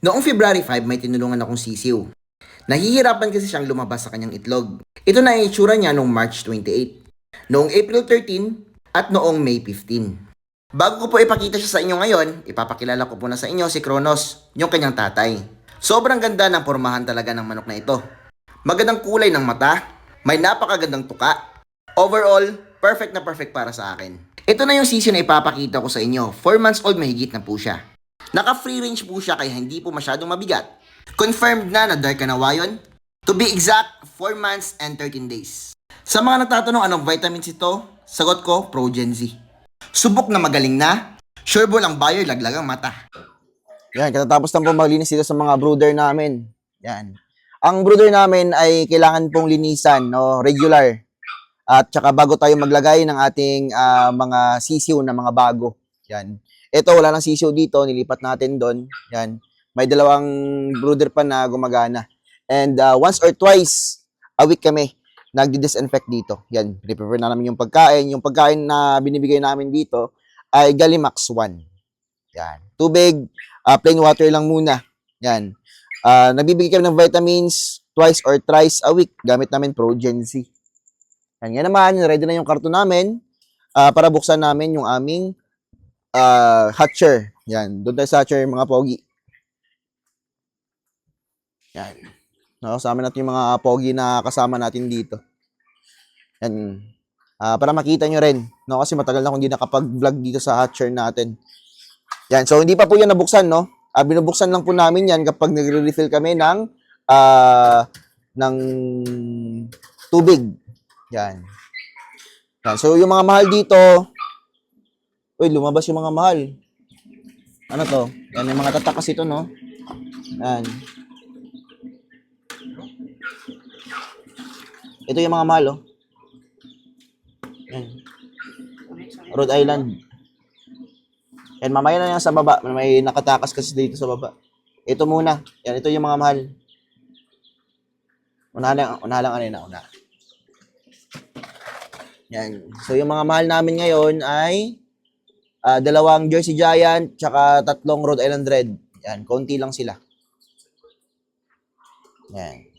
Noong February 5, may tinulungan akong sisiw. Nahihirapan kasi siyang lumabas sa kanyang itlog. Ito na ang itsura niya noong March 28, noong April 13, at noong May 15. Bago ko po ipakita siya sa inyo ngayon, ipapakilala ko po na sa inyo si Kronos, yung kanyang tatay. Sobrang ganda ng pormahan talaga ng manok na ito. Magandang kulay ng mata, may napakagandang tuka. Overall, perfect na perfect para sa akin. Ito na yung sisiw na ipapakita ko sa inyo. 4 months old mahigit na po siya. Naka-free range po siya kaya hindi po masyadong mabigat. Confirmed na dark kanawayon. To be exact, 4 months and 13 days. Sa mga nagtatanong anong vitamins ito, sagot ko, Progen-Z. Subok na magaling na, sureball ang buyer, laglag ang mata. Yan, katatapos lang po maglinis dito sa mga brooder namin. Yan. Ang brooder namin ay kailangan pong linisan, no, regular. At saka bago tayo maglagay ng ating mga sisiw na mga bago. Yan. Ito, wala nang sisiw dito, nilipat natin doon. Yan. May dalawang brooder pa na gumagana. And once or twice a week kami nagdi-disinfect dito. Yan, prepare na namin yung pagkain. Yung pagkain na binibigay namin dito ay Galimax 1. Yan. Tubig, plain water lang muna. Yan. Nagbibigay kami ng vitamins twice or thrice a week. Gamit namin Progen-Z. Yan naman, ready na yung karton namin para buksan namin yung aming hatcher. Yan. Doon tayo sa hatcher, mga pogi. Yan. Nakasama natin yung mga pogi na kasama natin dito. Yan. Para makita nyo rin. No? Kasi matagal na akong hindi nakapag-vlog dito sa hatcher natin. Yan. So, hindi pa po yan nabuksan, no? Binubuksan lang po namin yan kapag nagre-refill kami ng tubig. Yan. Yan. So, yung mga mahal dito, uy, lumabas yung mga mahal. Ano to? Yan, yung mga tatakas ito, no? Yan. Ito yung mga mahal, oh. Yan. Rhode Island. Yan, mamaya na yan sa baba. May nakatakas kasi dito sa baba. Ito muna. Yan, ito yung mga mahal. Una lang. Yan. So, yung mga mahal namin ngayon ay dalawang Jersey Giant tsaka tatlong Rhode Island Red. Yan, konti lang sila. Yan.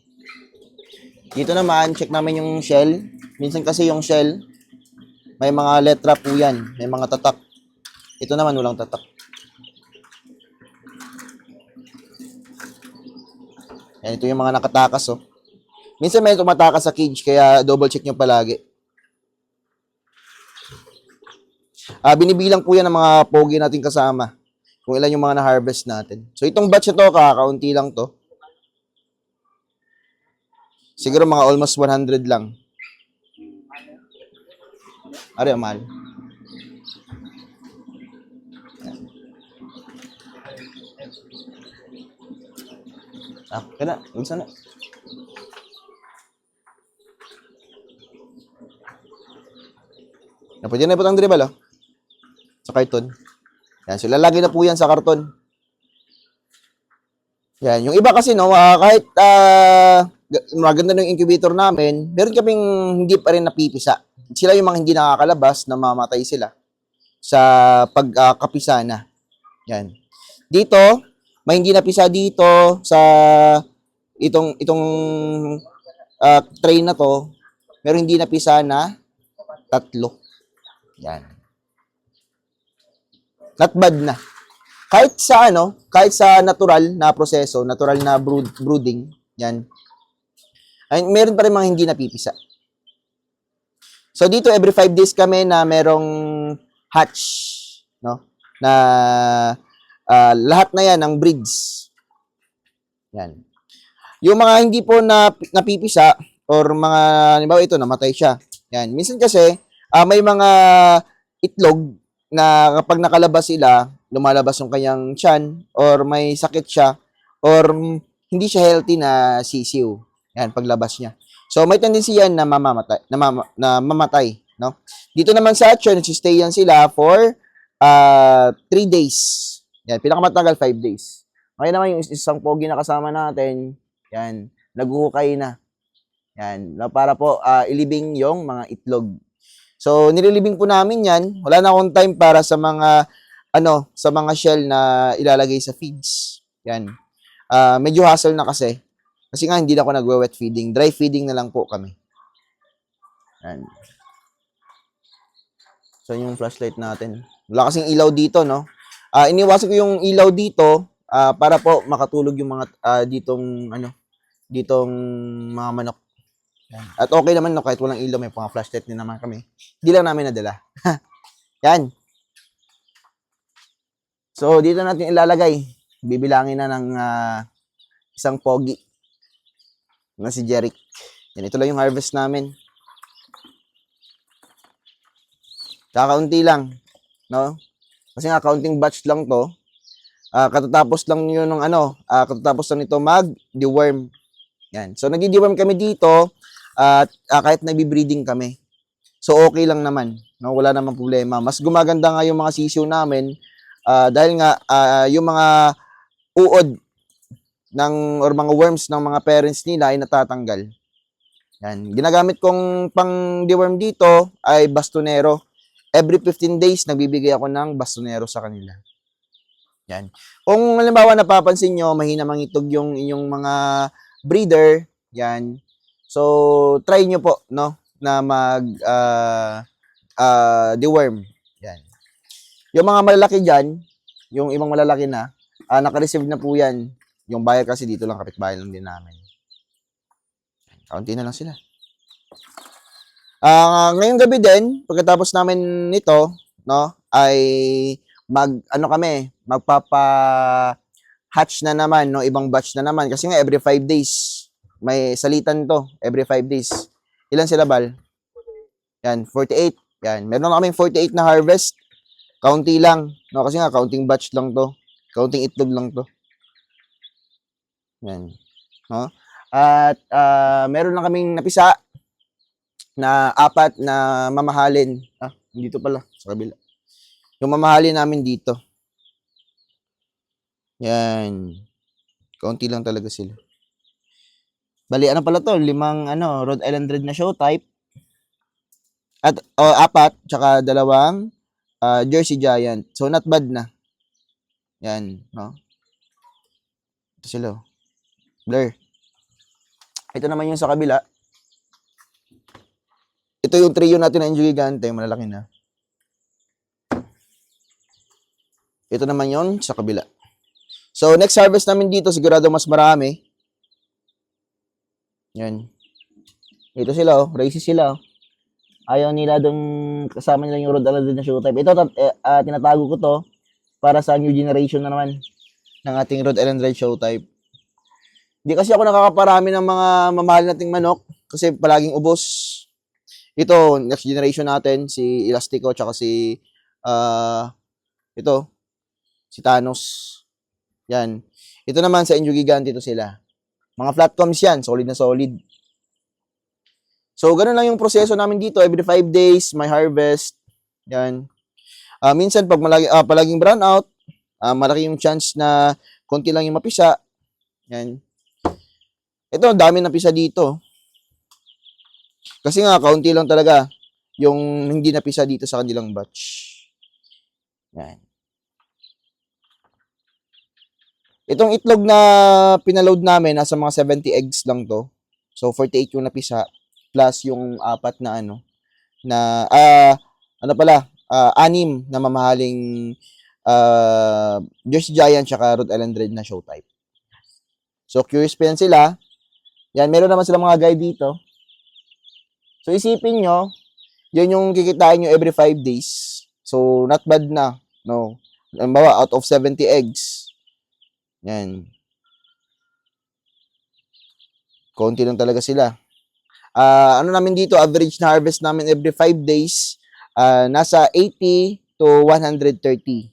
Dito naman, check namin yung shell. Minsan kasi yung shell, may mga letra po yan. May mga tatak. Ito naman, walang tatak. Yan, ito yung mga nakatakas, oh. Minsan may tumatakas sa cage, kaya double check nyo palagi. Binibilang po yan ng mga pogi natin kasama. Kung ilan yung mga na-harvest natin. So, itong batch na to, kakaunti lang to. Siguro mga almost 100 lang. Ari, mahal. Kaya na. Huwag sana. Pwede na po ang dribble, oh. Sa karton. Yan. So, lalagay na po yan sa karton. Yan. Yung iba kasi, no, kahit maganda ng incubator namin, meron kaming hindi pa rin napipisa. Sila yung mga hindi nakakalabas, namamatay sila sa pagkapisa na. Yan. Dito, may hindi napisa dito sa itong tray na to, meron hindi napisa na 3. Yan. Not bad na. Kahit sa natural na proseso, natural na brooding, yan. Ay, meron pa rin mga hindi napipisa. So dito every 5 days kami na merong hatch, no? Na lahat na yan ng breeds. Yan. Yung mga hindi po napipisa or mga halimbawa ito namatay siya. Yan. Minsan kasi may mga itlog na kapag nakalabas sila, lumalabas yung kanyang tiyan or may sakit siya or hindi siya healthy na sisiw. Yan, paglabas niya. So, may tendency yan na mamatay, no? Dito naman sa hatcher, nagsistay yan sila for 3 days. Yan, pinakamatagal 5 days. Okay naman yung isang pogi na kasama natin, yan, naguhukay na. Yan, para po ilibing yung mga itlog. So, nililibing po namin yan. Wala na akong time para sa mga, sa mga shell na ilalagay sa feeds. Yan. Medyo hassle na kasi. Kasi nga hindi na ako nagwe-wet feeding. Dry feeding na lang po kami. Yan. So, yung flashlight natin. Wala kasing ilaw dito, no? Iniwasan ko yung ilaw dito para po makatulog yung mga ditong mga manok. Yan. At okay naman, no, kahit walang ilaw, may mga flashlight din naman kami. Hindi lang namin nadala. Yan. So, dito natin ilalagay. Bibilangin na ng isang pogi na si Jeric. Yan, ito lang yung harvest namin. Kakaunti lang, no? Kasi nga, counting batch lang to. Katatapos lang yun ng katatapos lang nito mag-deworm. Yan. So, nag-deworm kami dito at kahit nagbi-breeding kami. So, okay lang naman. No? Wala namang problema. Mas gumaganda nga yung mga sisiw namin dahil nga yung mga uod or mga worms ng mga parents nila ay natatanggal. Yan. Ginagamit kong pang-deworm dito ay bastonero. Every 15 days, nagbibigay ako ng bastonero sa kanila. Yan. Kung halimbawa napapansin nyo, mahina mangitog yung inyong mga breeder, yan. So, try nyo po, no, na deworm. Yan. Yung mga malalaki dyan, yung ibang malalaki na, naka-receive na po yan. Yung buyer kasi dito lang, kapitbahay lang din namin. Kaunti na lang sila. Ngayong gabi din, pagkatapos namin nito, no, ay magpapa-hatch na naman, no, ibang batch na naman. Kasi nga, every 5 days, may salitan to, every 5 days. Ilan sila, Bal? Yan, 48. Yan, meron na kaming 48 na harvest. Kaunti lang, no, kasi nga, counting batch lang to. Counting itlog lang to. Yan, no. At meron lang kaming napisa na 4 na mamahalin. Dito pala, sa kabila. Yung mamahalin namin dito. Yan. Kaunti lang talaga sila. Bali, ano pala to? 5 Rhode Island Red na show type. At 4, tsaka 2 Jersey Giant. So, not bad na. Yan, no? Ito sila. Blur. Ito naman yung sa kabila. Ito yung trio natin na Injo Gigante, malalaki na. Ito naman yon sa kabila. So, next harvest namin dito, sigurado mas marami. Yan. Ito sila, racist sila. Ayaw nila kasama nila yung Rhode Island na show type. Ito, tinatago ko to para sa new generation na naman ng ating Rhode Island Red show type. Hindi kasi ako nakakaparami ng mga mamahal nating manok kasi palaging ubos. Ito, next generation natin, si Elastico, tsaka si Thanos. Yan. Ito naman sa Injo Gigante, ito sila. Mga flatcoms yan, solid na solid. So, ganun lang yung proseso namin dito. Every 5 days, may harvest. Yan. Minsan, pag palaging brown out, malaki yung chance na konti lang yung mapisa. Yan. Ito, dami na pisa dito. Kasi nga, kaunti lang talaga yung hindi napisa dito sa kanilang batch. Yan. Itong itlog na pinaload namin, nasa mga 70 eggs lang to. So, 48 yung napisa. Plus yung 4 na 6 na mamahaling Jersey Giant tsaka Rhode Island Red na show type. So, curious pa yan sila. Yan, meron naman sila mga guide dito. So, isipin nyo, yun yung kikitain nyo every 5 days. So, not bad na. No? Halimbawa, out of 70 eggs. Yan. Konti lang talaga sila. Namin dito, average na harvest namin every 5 days, nasa 80 to 130.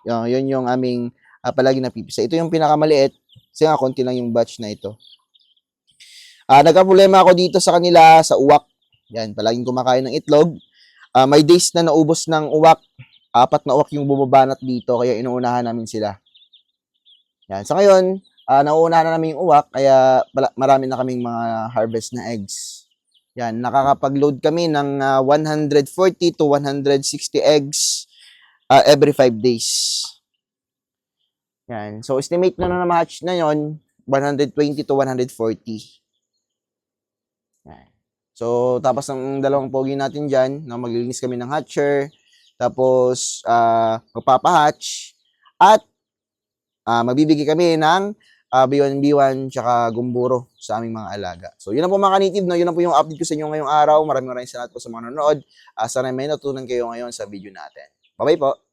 Yun yung aming palagi napipisa. Ito yung pinakamaliit. Kasi nga, konti lang yung batch na ito. Nagka-problema ako dito sa kanila, sa uwak. Yan, palaging kumakain ng itlog. May days na naubos ng uwak. 4 na uwak yung bumabanat dito, kaya inuunahan namin sila. Yan, sa ngayon, nauunahan na namin yung uwak, kaya marami na kaming mga harvest na eggs. Yan, nakakapag-load kami ng 140 to 160 eggs every 5 days. Yan, so estimate na na-match na yon 120 to 140. Yan. So, tapos ng dalawang pogi natin dyan, na maglilinis kami ng hatcher, tapos magpapahatch, at magbibigay kami ng B1B1 tsaka gumburo sa aming mga alaga. So, yun na po mga ka-native, no? Yun na po yung update ko sa inyo ngayong araw. Maraming salamat po sa mga nanonood. Sana may natutunan kayo ngayon sa video natin. Bye-bye po!